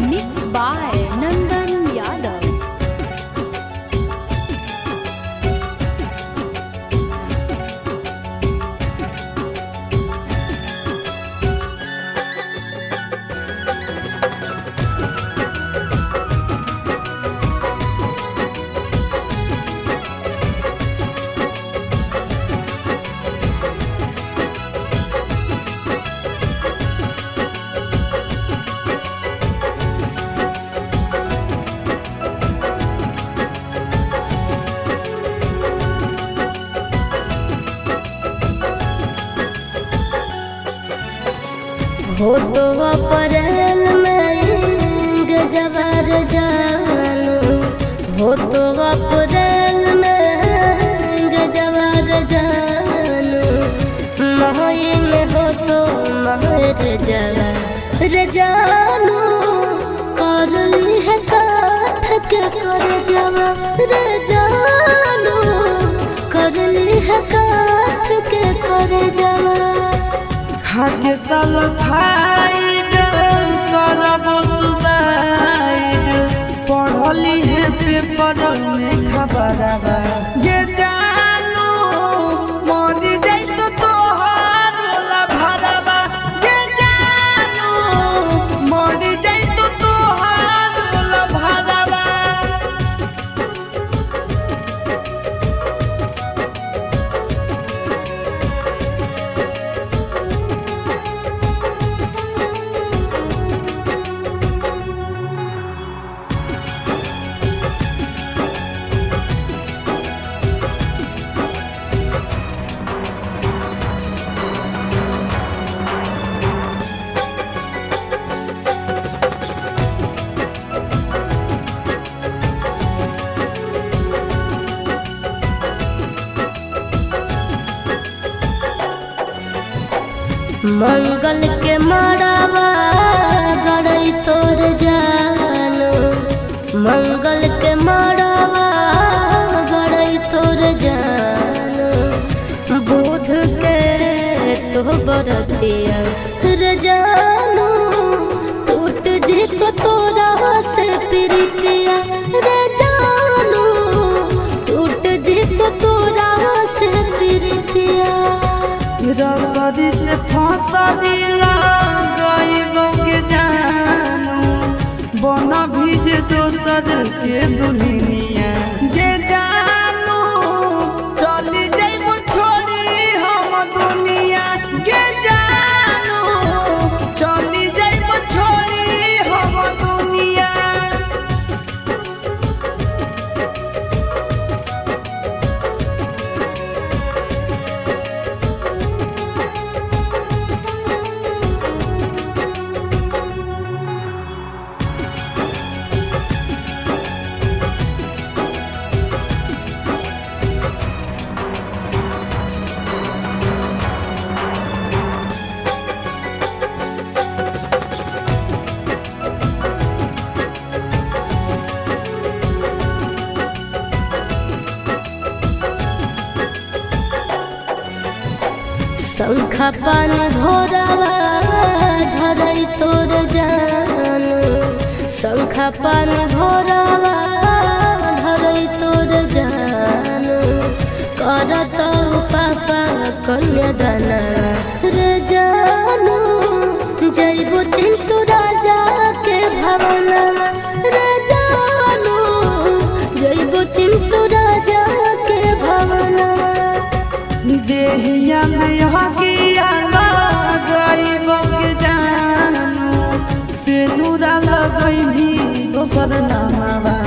Mixed by Nandan Yadav. हो तो अप्रैल में गजबर जानू, हो तो अप्रैल में गजबर जानू, मई में हो तो महर जवर जानू, कर ली है काठ के कर जवर जानू, कर ली है काठ के कर जवर। खाके सल्फाइड करबो सुसाइड, पढ़ली है पेपर में खबरवा ये जानू, मरी जाई तो तोहार लभरवा ये जानू, मरी जाई तो तोहार लभरवा। मंगल के मड़ावा गड़ई तोर जानू, मंगल के मड़ावा गड़ई तोर जानू, बुध के तो बरतिया रे जानू, टूट जी तो तोरा से प्रीतिया रे जानू, टूट जी तो तोरा से प्रीतिया। रसरी से फसरी लगाइबो के जानू, बन भीजे दोसर के दुल्हनिया गे जानू, चली जाइबो छोड़ी हम दुनिया गे जानू, चली जाइबो छोड़ी हम दुनिया। शंखा पानी भोरावा धरई तोर जानू, शंखा पानी भोरावा धरई तोर जानू, करत पापा कन्यादाना रे जानू, जइबो चिंटू राजा के भवनवा रे जानू, जइबो चिंटू राजा के भवनवा। देहिया में हकिया लगाइबो के जानू, से नूरा लगई भी दोसर नामवा